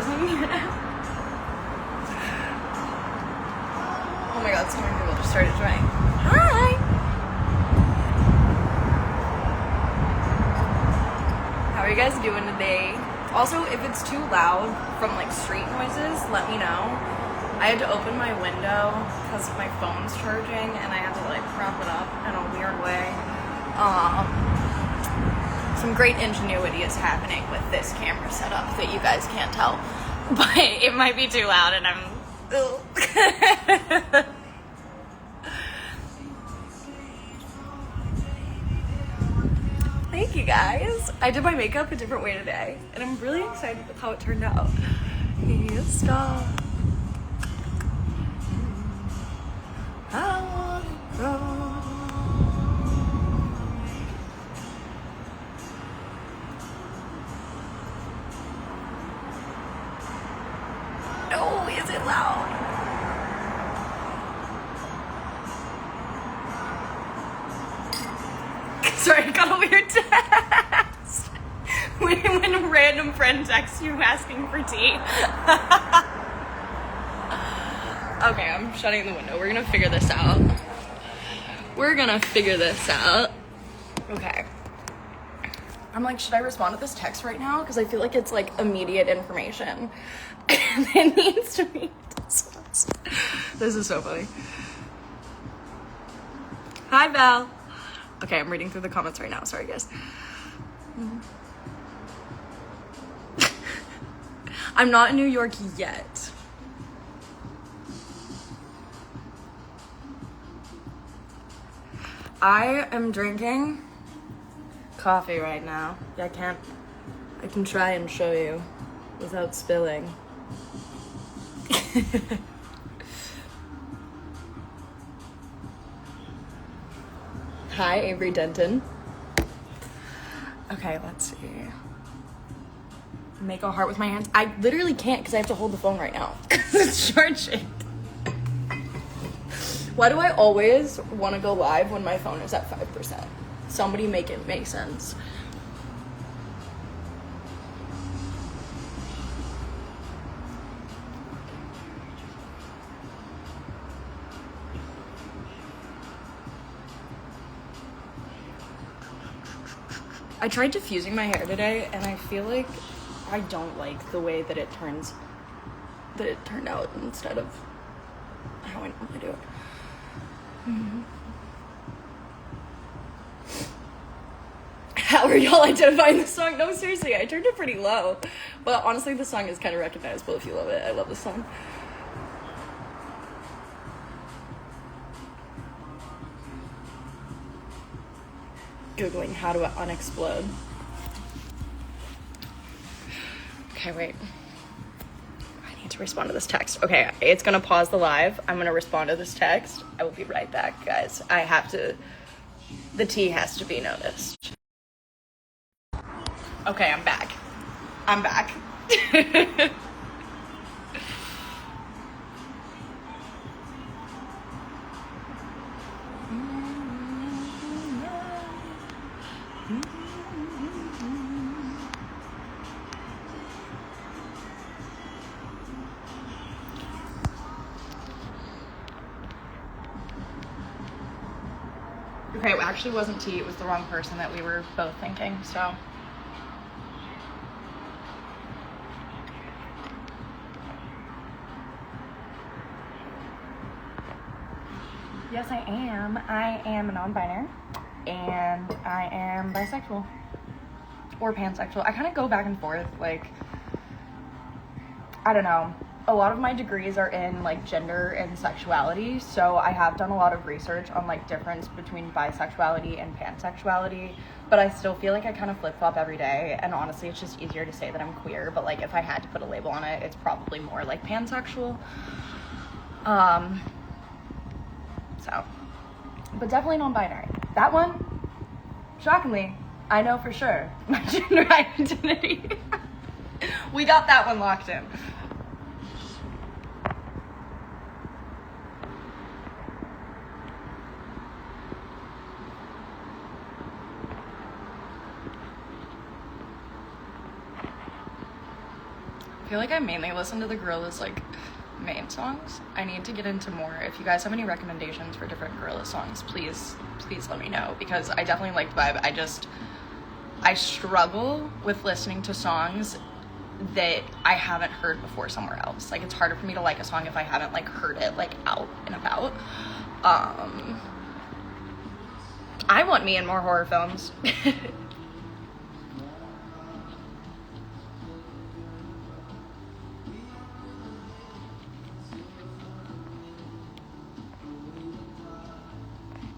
hanging out. Oh my god, so many people just started joining. Hi! How are you guys doing today? Also, if it's too loud from like street noises, let me know. I had to open my window because my phone's charging and I had to like prop it up in a weird way. Some great ingenuity is happening with this camera setup that you guys can't tell, but it might be too loud and I'm Thank you guys. I did my makeup a different way today and I'm really excited with how it turned out. Hey, stop. I wanna go. No, is it loud? Sorry, I got a weird text. When a random friend texts you asking for tea. Okay, I'm shutting the window. We're gonna figure this out. Okay. I'm like, should I respond to this text right now? Because I feel like it's like immediate information. And it needs to be discussed. This is so funny. Hi, Val. Okay, I'm reading through the comments right now. Sorry, guys. I'm not in New York yet. I am drinking coffee right now. I can try and show you without spilling. Hi, Avery Denton. Okay, let's see. Make a heart with my hands. I literally can't because I have to hold the phone right now. It's charging. Why do I always want to go live when my phone is at 5%? Somebody make it make sense. I tried diffusing my hair today and I feel like I don't like the way that it turned out instead of how I normally do it. How are y'all identifying the song? No, seriously, I turned it pretty low. But honestly, the song is kind of recognizable if you love it. I love this song. Googling how to unexplode. Okay, wait. I need to respond to this text. Okay, it's gonna pause the live. I'm gonna respond to this text. I will be right back, guys. The tea has to be noticed. Okay, I'm back. Okay, it actually wasn't tea. It was the wrong person that we were both thinking, so. Yes, I am. I am a non-binary, and I am bisexual or pansexual. I kind of go back and forth. Like, I don't know. A lot of my degrees are in like gender and sexuality, so I have done a lot of research on like difference between bisexuality and pansexuality, but I still feel like I kind of flip-flop every day, and honestly it's just easier to say that I'm queer, but like if I had to put a label on it, it's probably more like pansexual. So, but definitely non-binary. That one, shockingly, I know for sure my gender identity. We got that one locked in. I feel like I mainly listen to the Gorillaz, like, main songs. I need to get into more. If you guys have any recommendations for different Gorillaz songs, please let me know, because I definitely like the vibe. I struggle with listening to songs that I haven't heard before somewhere else. Like, it's harder for me to like a song if I haven't, like, heard it, like, out and about. I want me in more horror films.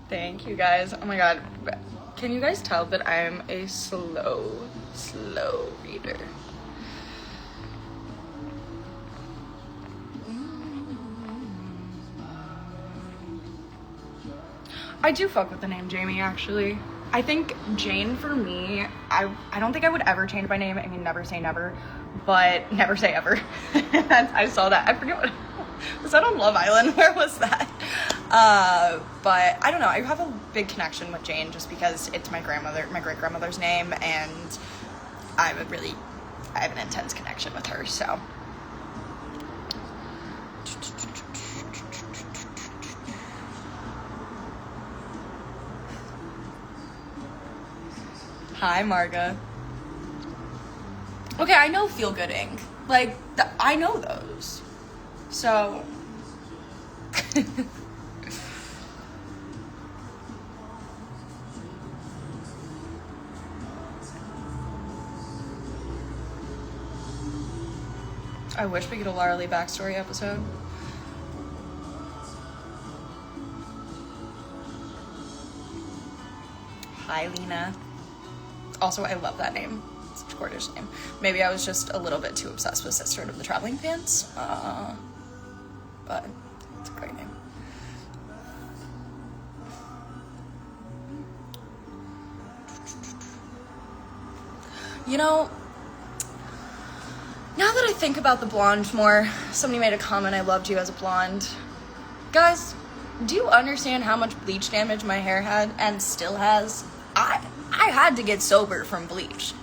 Thank you guys. Oh my god. Can you guys tell that I'm a slow reader? I do fuck with the name Jamie, actually. I think Jane, for me, I don't think I would ever change my name. I mean, never say never, but never say ever. I saw that. I forget what... Was that on Love Island? Where was that? But I don't know. I have a big connection with Jane just because it's my great-grandmother's name, and I have an intense connection with her, so... Hi, Marga. Okay, I know Feel Good Inc. Like, I know those. So... I wish we could a Lara Lee backstory episode. Hi, Lena. Also, I love that name. It's a gorgeous name. Maybe I was just a little bit too obsessed with Sister of the Traveling Pants. But it's a great name. You know, now that I think about the blonde more, somebody made a comment, I loved you as a blonde. Guys, do you understand how much bleach damage my hair had and still has? I had to get sober from bleach.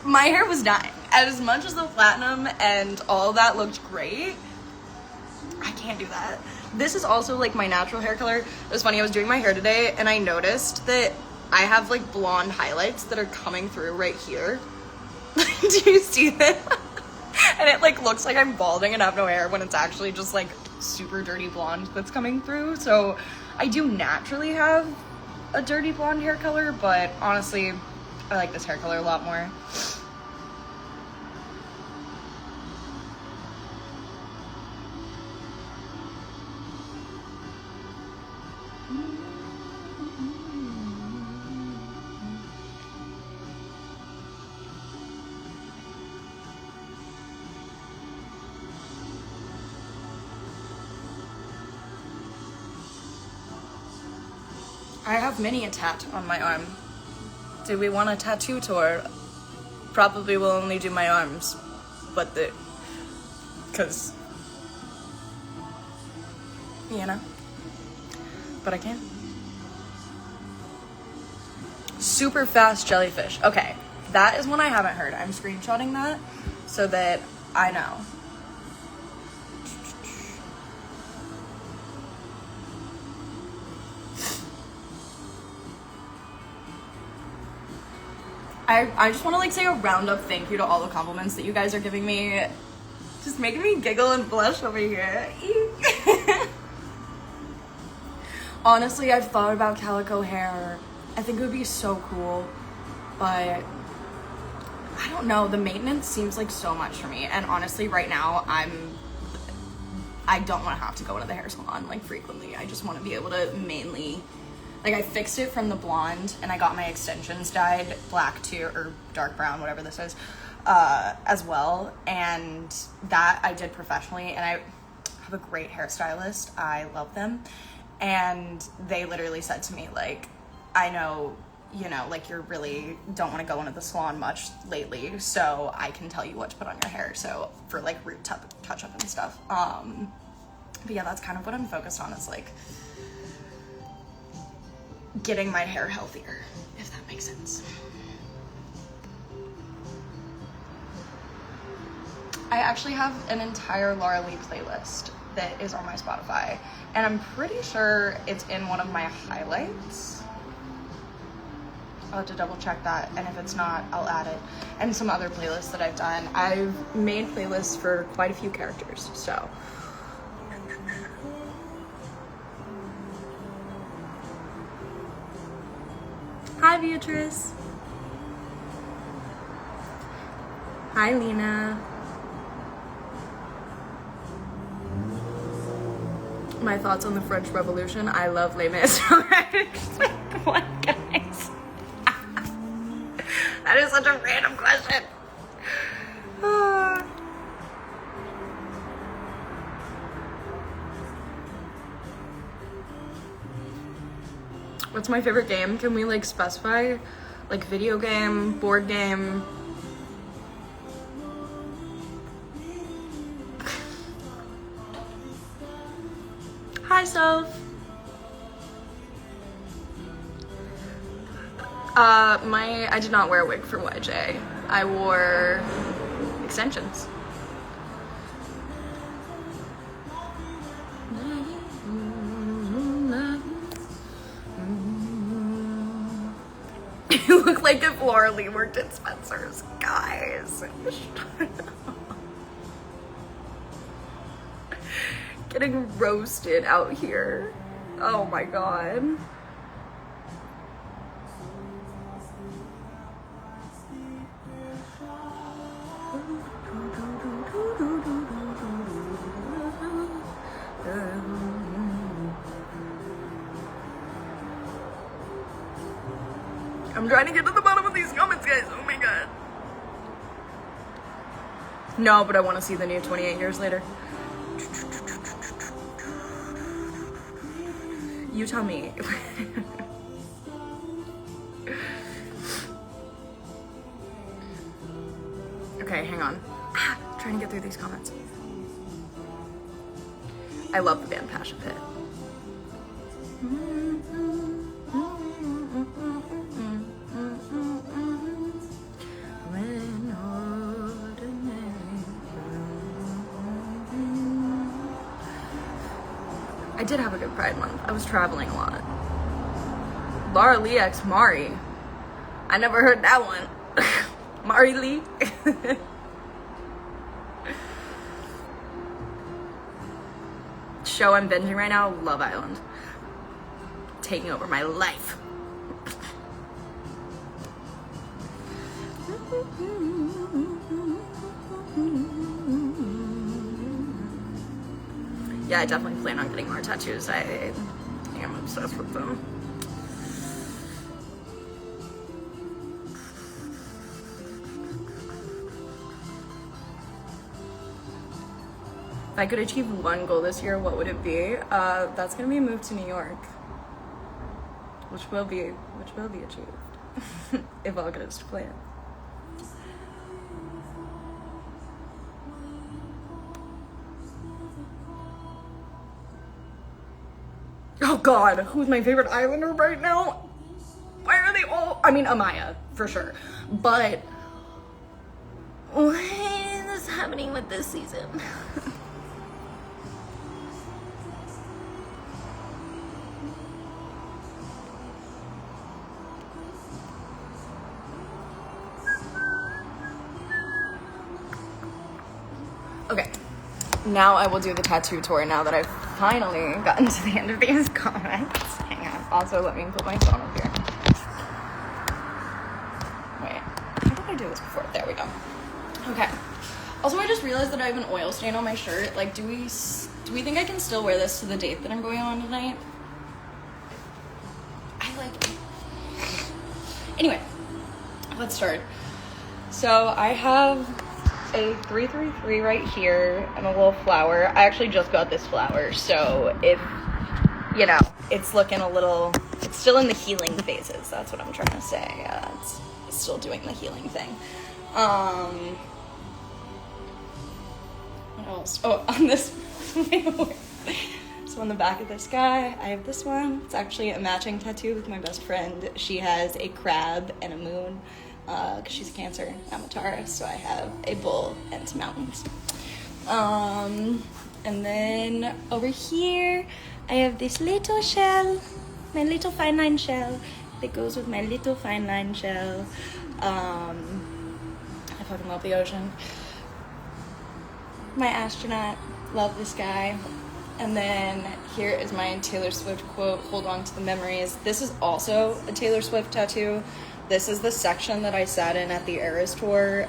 My hair was dying. As much as the platinum and all that looked great, I can't do that. This is also, like, my natural hair color. It was funny, I was doing my hair today, and I noticed that I have, like, blonde highlights that are coming through right here. Do you see that? And it, like, looks like I'm balding and have no hair when it's actually just, like, super dirty blonde that's coming through. So I do naturally have a dirty blonde hair color, but honestly, I like this hair color a lot more. I have many a tat on my arm. Do we want a tattoo tour? Probably will only do my arms, but cause, you know, but I can. Super fast jellyfish. Okay, that is one I haven't heard. I'm screenshotting that so that I know. I just want to, like, say a roundup thank you to all the compliments that you guys are giving me. Just making me giggle and blush over here. Honestly, I've thought about calico hair. I think it would be so cool, but I don't know. The maintenance seems like so much for me. And honestly, right now, I don't want to have to go into the hair salon, like, frequently. I just want to be able to mainly... Like, I fixed it from the blonde, and I got my extensions dyed black too, or dark brown, whatever this is, as well. And that I did professionally, and I have a great hairstylist. I love them. And they literally said to me, like, I know, you know, like, you really don't want to go into the salon much lately, so I can tell you what to put on your hair. So, for, like, root touch-up and stuff. But yeah, that's kind of what I'm focused on, is, like, getting my hair healthier, if that makes sense. I actually have an entire Laura Lee playlist that is on my Spotify, and I'm pretty sure it's in one of my highlights. I'll have to double check that, and if it's not, I'll add it. And some other playlists that I've done. I've made playlists for quite a few characters, so. Hi, Beatrice. Hi, Lena. My thoughts on the French Revolution. I love Les Mis. What, guys? That is such a random question. What's my favorite game? Can we like specify? Like video game, board game? Hi, Soph. I did not wear a wig for YJ. I wore extensions. You look like if Laura Lee worked at Spencer's, guys. Getting roasted out here. Oh my god. I'm trying to get to the bottom of these comments, guys. Oh my god. No, but I want to see the new 28 Years Later. You tell me. Okay, hang on. Trying to get through these comments. I love the band Passion Pit. I did have a good Pride month. I was traveling a lot. Laura Lee x Mari. I never heard that one. Mari Lee. Show I'm binging right now, Love Island. Taking over my life. Yeah, I definitely plan on getting more tattoos. I am obsessed with them. If I could achieve one goal this year, what would it be? That's gonna be a move to New York, which will be achieved if all goes to plan. Oh God, who's my favorite Islander right now? Why are they all? I mean, Amaya for sure, but what is happening with this season? Okay, now I will do the tattoo tour now that I've finally gotten to the end of these comments. Hang on. Also, let me put my phone up here. Wait, how did I do this before? There we go. Okay. Also, I just realized that I have an oil stain on my shirt. Like, do we think I can still wear this to the date that I'm going on tonight? I like it. Anyway, let's start. So I have a 333 right here and a little flower. I actually just got this flower, so if, you know, it's looking a little, it's still in the healing phases. That's what I'm trying to say. It's still doing the healing thing. What else? Oh, on this, so on the back of this guy, I have this one. It's actually a matching tattoo with my best friend. She has a crab and a moon. because she's a Cancer. I'm a Taurus, so I have a bull and some mountains. And then over here, I have this little shell, my little fine line shell that goes with my little fine line shell. I fucking love the ocean. My astronaut, love this guy. And then here is my Taylor Swift quote, hold on to the memories. This is also a Taylor Swift tattoo. This is the section that I sat in at the Eras Tour,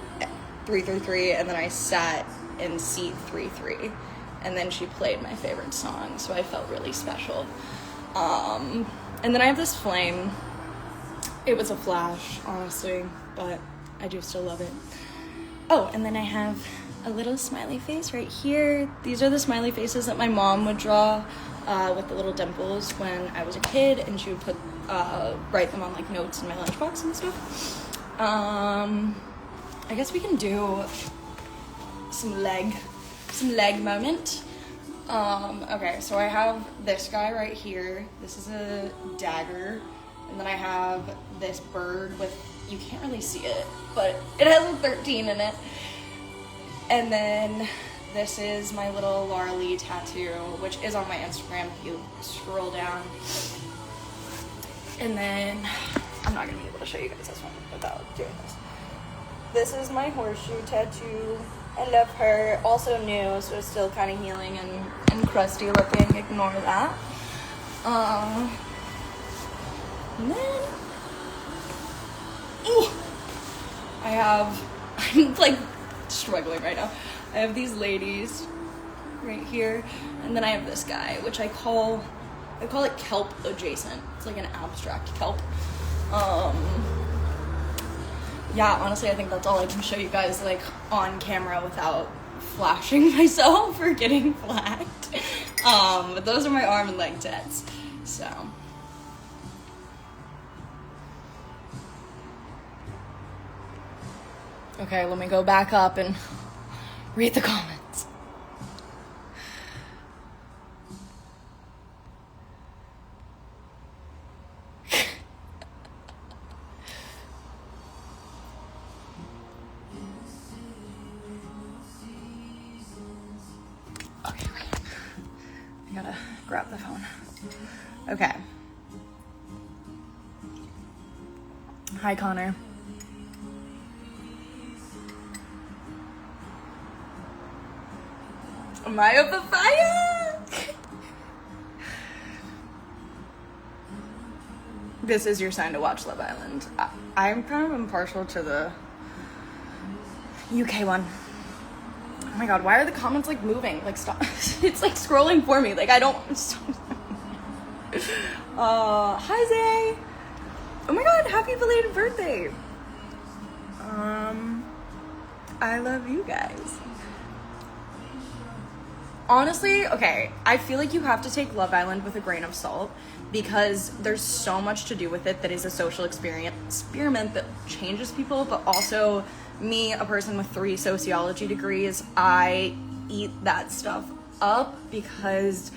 333, and then I sat in seat 33. And then she played my favorite song, so I felt really special. And then I have this flame. It was a flash, honestly, but I do still love it. Oh, and then I have a little smiley face right here. These are the smiley faces that my mom would draw with the little dimples when I was a kid, and she would put write them on like notes in my lunchbox and stuff. I guess we can do some leg moment. Okay, so I have this guy right here. This is a dagger, and then I have this bird with, you can't really see it, but it has a 13 in it. And then this is my little Laura Lee tattoo, which is on my Instagram if you scroll down. And then, I'm not gonna be able to show you guys this one without doing this. This is my horseshoe tattoo. I love her. Also new, so it's still kind of healing and crusty looking. Ignore that. And then, I'm like struggling right now. I have these ladies right here, and then I have this guy, which I call it kelp adjacent. It's like an abstract kelp. Yeah, honestly, I think that's all I can show you guys, like, on camera without flashing myself or getting flagged. But those are my arm and leg tats, so. Okay, let me go back up and read the comments. Okay, wait. I gotta grab the phone. Okay. Hi, Connor. Am I of the fire? This is your sign to watch Love Island. I'm kind of impartial to the UK one. Oh my god, why are the comments like moving? Like, stop. It's like scrolling for me. Like, I don't. Hi Zay. Oh my god, happy belated birthday. I love you guys. Honestly, okay, I feel like you have to take Love Island with a grain of salt because there's so much to do with it that is a social experiment that changes people, but also me, a person with 3 sociology degrees, I eat that stuff up because,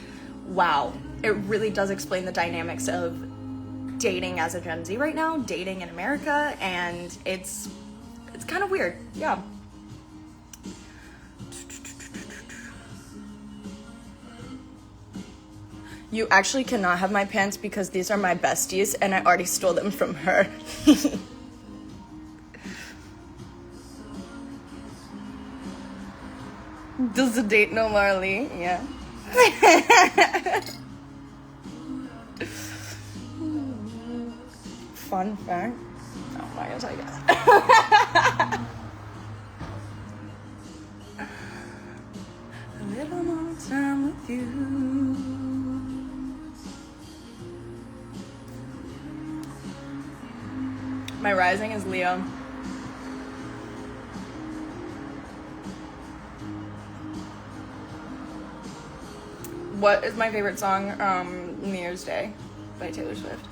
wow, it really does explain the dynamics of dating as a Gen Z right now, dating in America, and it's kind of weird, yeah. You actually cannot have my pants because these are my besties and I already stole them from her. Does the date know Marley? Yeah. Fun fact. Oh my gosh, I guess. A little more time with you. My rising is Leo. What is my favorite song? New Year's Day by Taylor Swift.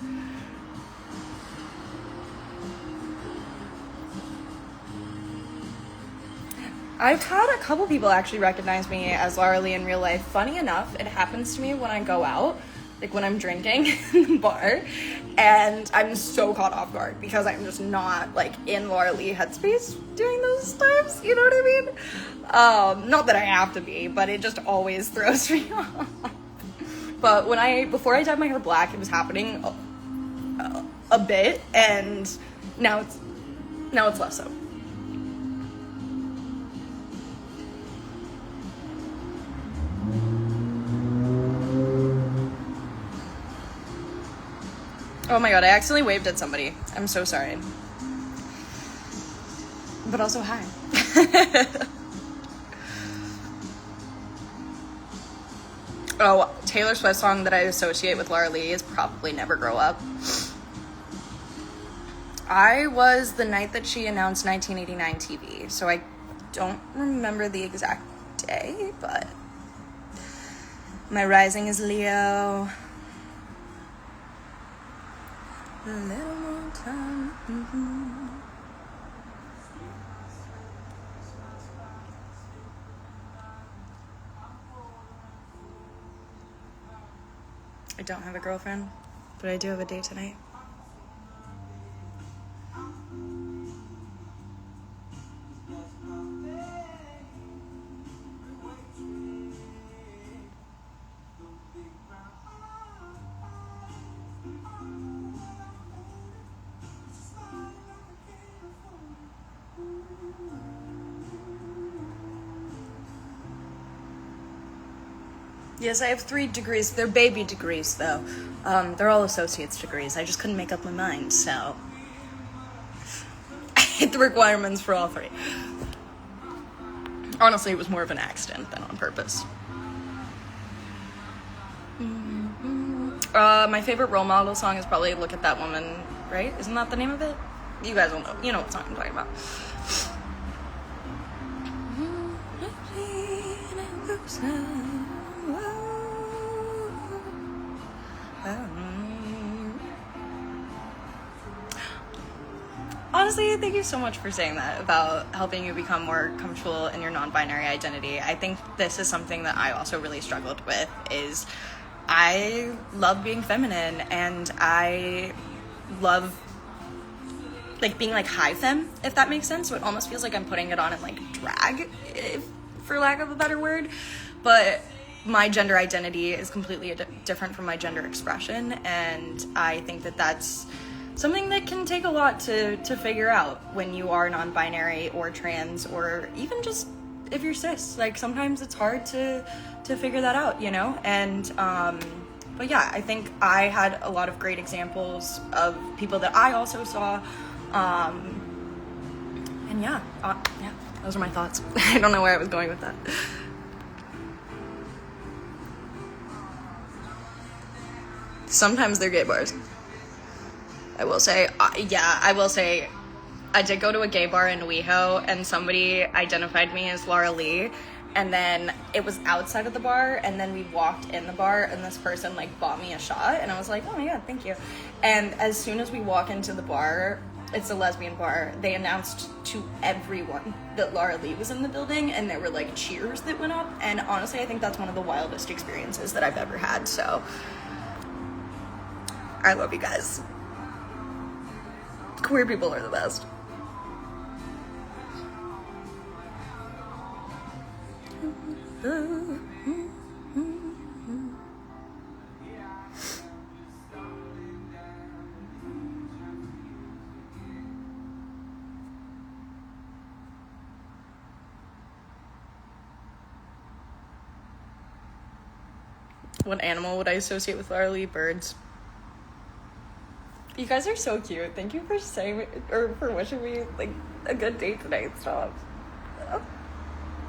I've had a couple people actually recognize me as Laura Lee in real life. Funny enough, it happens to me when I go out, like when I'm drinking in the bar, and I'm so caught off guard because I'm just not like in Laura Lee headspace during those times, you know what I mean? Not that I have to be, but it just always throws me off. But before I dyed my hair black, it was happening a bit, and now it's less so. Oh my god, I accidentally waved at somebody. I'm so sorry. But also, hi. Oh, Taylor Swift song that I associate with Laura Lee is probably Never Grow Up. I was the night that she announced 1989 TV, so I don't remember the exact day, but my rising is Leo. A little more time. Mm-hmm. I don't have a girlfriend, but I do have a date tonight. Yes, I have 3 degrees. They're baby degrees, though. They're all associate's degrees. I just couldn't make up my mind, so I hit the requirements for all 3. Honestly, it was more of an accident than on purpose. My favorite role model song is probably Look at That Woman, right? Isn't that the name of it? You guys will know. You know what song I'm talking about. Honestly, thank you so much for saying that about helping you become more comfortable in your non-binary identity. I think this is something that I also really struggled with, is I love being feminine, and I love like being like high femme, if that makes sense. So it almost feels like I'm putting it on in like drag, for lack of a better word. But my gender identity is completely different from my gender expression, and I think that that's something that can take a lot to figure out when you are non-binary or trans, or even just if you're cis. Like, sometimes it's hard to figure that out, you know? And but yeah, I think I had a lot of great examples of people that I also saw, and yeah, those are my thoughts. I don't know where I was going with that. Sometimes they're gay bars. I will say, I did go to a gay bar in WeHo, and somebody identified me as Laura Lee, and then it was outside of the bar, and then we walked in the bar, and this person, like, bought me a shot, and I was like, oh my god, thank you. And as soon as we walk into the bar, it's a lesbian bar, they announced to everyone that Laura Lee was in the building, and there were, like, cheers that went up, and honestly, I think that's one of the wildest experiences that I've ever had, so I love you guys. Queer people are the best. What animal would I associate with Laura Lee? Birds. You guys are so cute. Thank you for saying, or for wishing me, like, a good date tonight. Stop. Oh.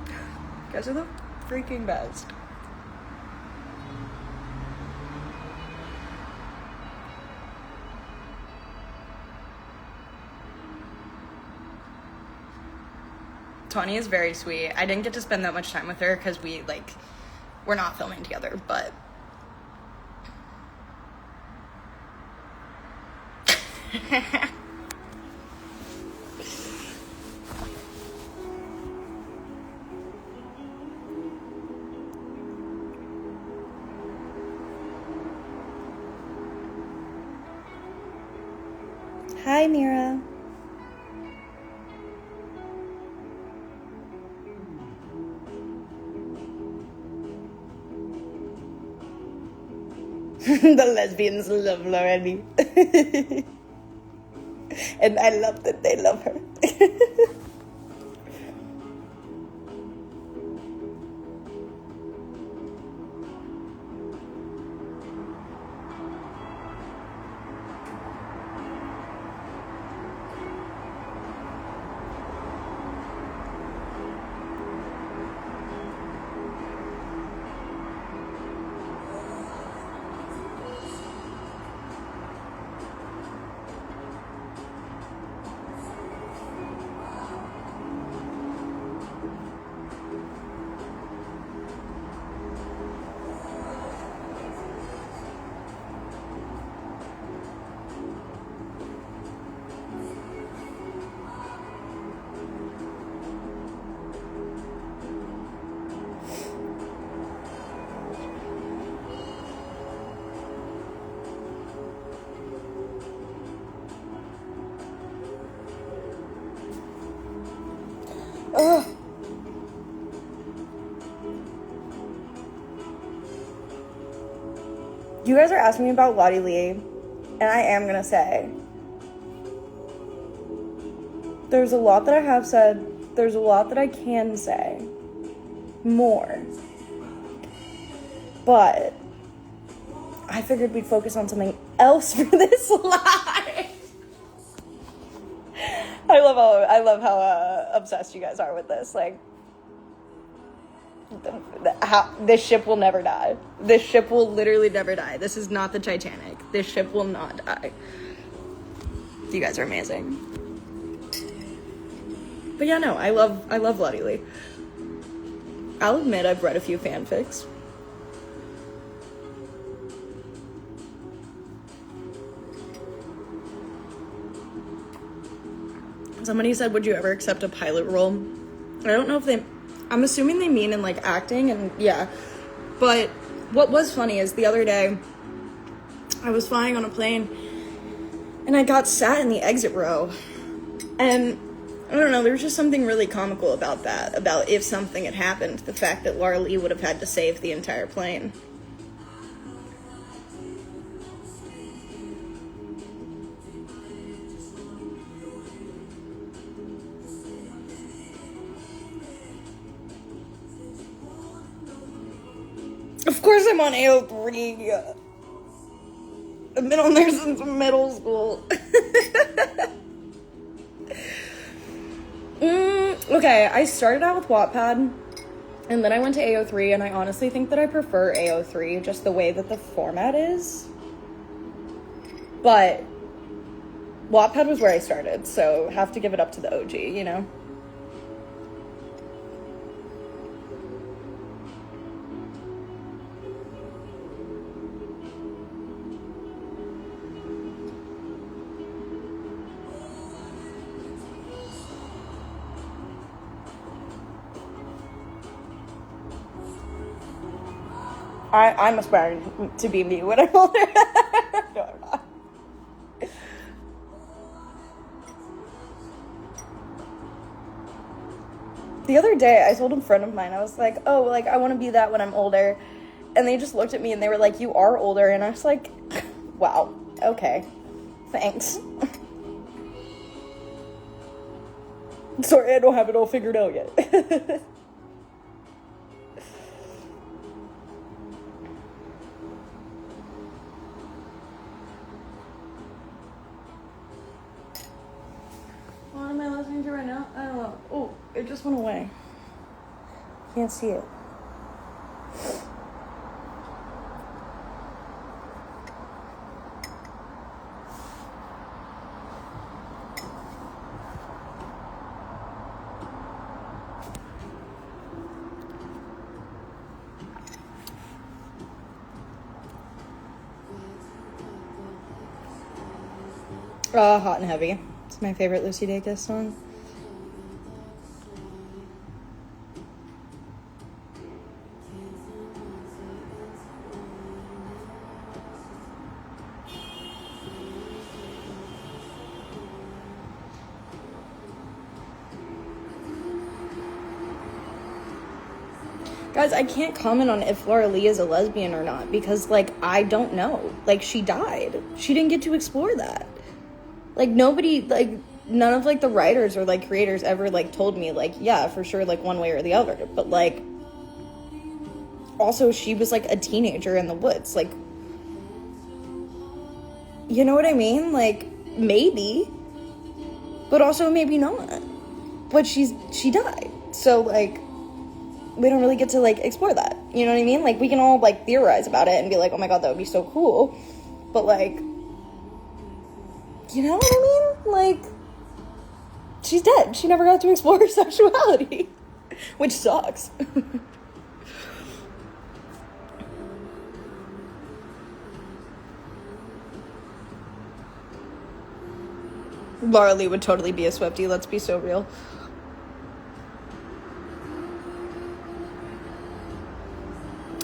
You guys are the freaking best. Tawny is very sweet. I didn't get to spend that much time with her because we're not filming together, but Hi, Mira. The lesbians love Lorraine. And I love that they love her. Ugh. You guys are asking me about Lottie Lee, and I am gonna say there's a lot that I have said, there's a lot that I can say more, but I figured we'd focus on something else for this live. I love how obsessed you guys are with this. Like, this ship will never die. This ship will literally never die. This is not the Titanic. This ship will not die. You guys are amazing. But yeah, no, I love Lottie Lee. I'll admit I've read a few fanfics. Somebody said, would you ever accept a pilot role? I don't know if I'm assuming they mean in, like, acting, and yeah. But what was funny is the other day, I was flying on a plane, and I got sat in the exit row. And, I don't know, there was just something really comical about that, about if something had happened, the fact that Laura Lee would have had to save the entire plane. Of course I'm on AO3. I've been on there since middle school. Okay, I started out with Wattpad, and then I went to AO3, and I honestly think that I prefer AO3, just the way that the format is. But Wattpad was where I started, so have to give it up to the OG, you know? I'm aspiring to be me when I'm older. No, I'm not. The other day, I told a friend of mine, I was like, oh, like, I want to be that when I'm older. And they just looked at me and they were like, you are older. And I was like, wow, okay, thanks. Sorry, I don't have it all figured out yet. What am I listening to right now? I don't know. Oh, it just went away. Can't see it. Hot and Heavy. It's my favorite Lucy Dacus song. Guys, I can't comment on if Laura Lee is a lesbian or not because, like, I don't know. Like, she died. She didn't get to explore that. Like, nobody, like, none of, like, the writers or, like, creators ever, like, told me, like, yeah, for sure, like, one way or the other. But, like, also, she was, like, a teenager in the woods. Like, you know what I mean? Like, maybe. But also, maybe not. But she died. So, like, we don't really get to, like, explore that. You know what I mean? Like, we can all, like, theorize about it and be like, oh my god, that would be so cool. But, like, you know what I mean? Like, she's dead. She never got to explore her sexuality. Which sucks. Laura Lee would totally be a Swiftie, let's be so real.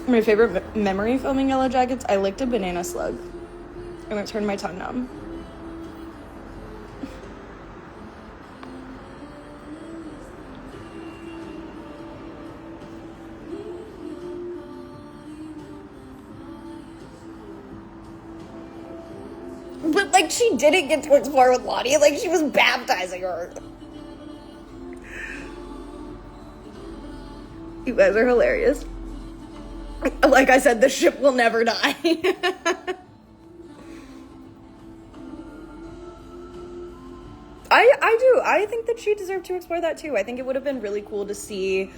My favorite memory filming Yellow Jackets, I licked a banana slug. And it turned my tongue numb. But, like, she didn't get to explore with Lottie. Like, she was baptizing her. You guys are hilarious. Like I said, the ship will never die. I do. I think that she deserved to explore that too. I think it would have been really cool to see,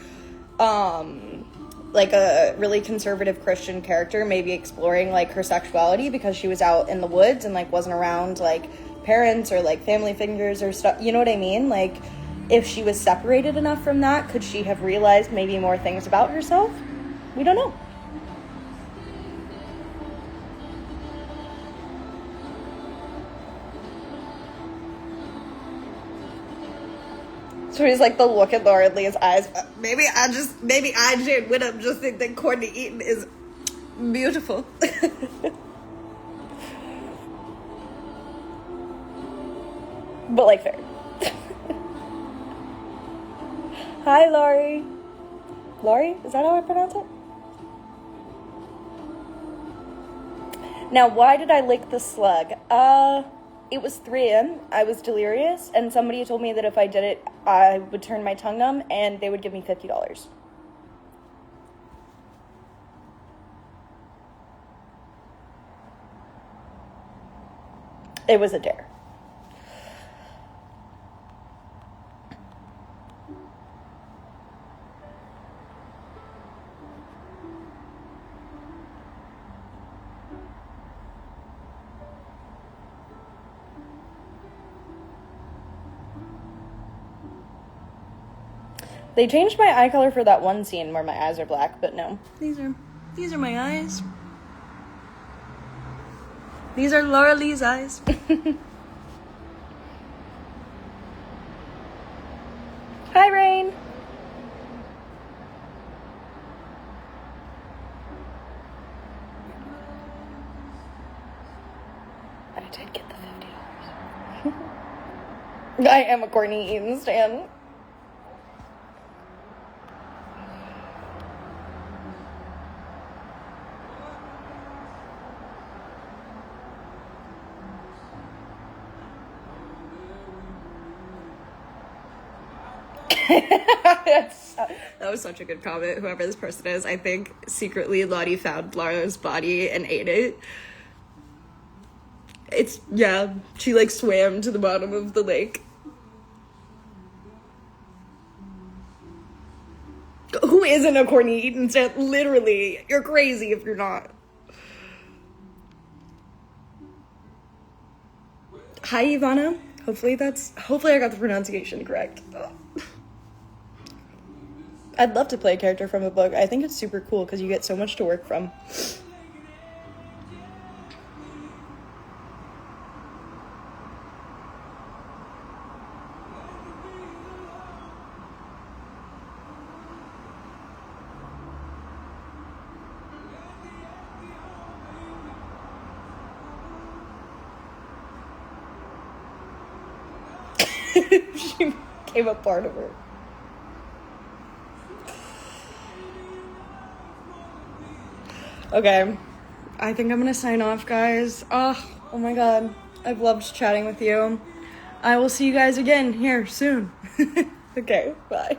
like a really conservative Christian character maybe exploring like her sexuality because she was out in the woods and like wasn't around like parents or like family figures or stuff. You know what I mean? Like, if she was separated enough from that, could she have realized maybe more things about herself? We don't know. So he's like the look at Laura Lee's eyes. Maybe I, Jane Widdop, just think that Courtney Eaton is beautiful. But like fair. Hi, Laurie. Laurie? Is that how I pronounce it? Now, why did I lick the slug? It was 3 a.m. I was delirious, and somebody told me that if I did it, I would turn my tongue numb, and they would give me $50. It was a dare. They changed my eye color for that one scene where my eyes are black, but no. These are my eyes. These are Laura Lee's eyes. Hi, Rain. I did get the $50. I am a Courtney Eaton stan. That was such a good comment. Whoever this person is, I think secretly Lottie found Lara's body and ate it. She like swam to the bottom of the lake. Who isn't a Courtney Eaton stan? Literally, you're crazy if you're not. Hi, Ivana. Hopefully I got the pronunciation correct. I'd love to play a character from a book. I think it's super cool because you get so much to work from. She became a part of her. Okay, I think I'm gonna sign off, guys. Oh my god, I've loved chatting with you. I will see you guys again here soon. Okay, bye.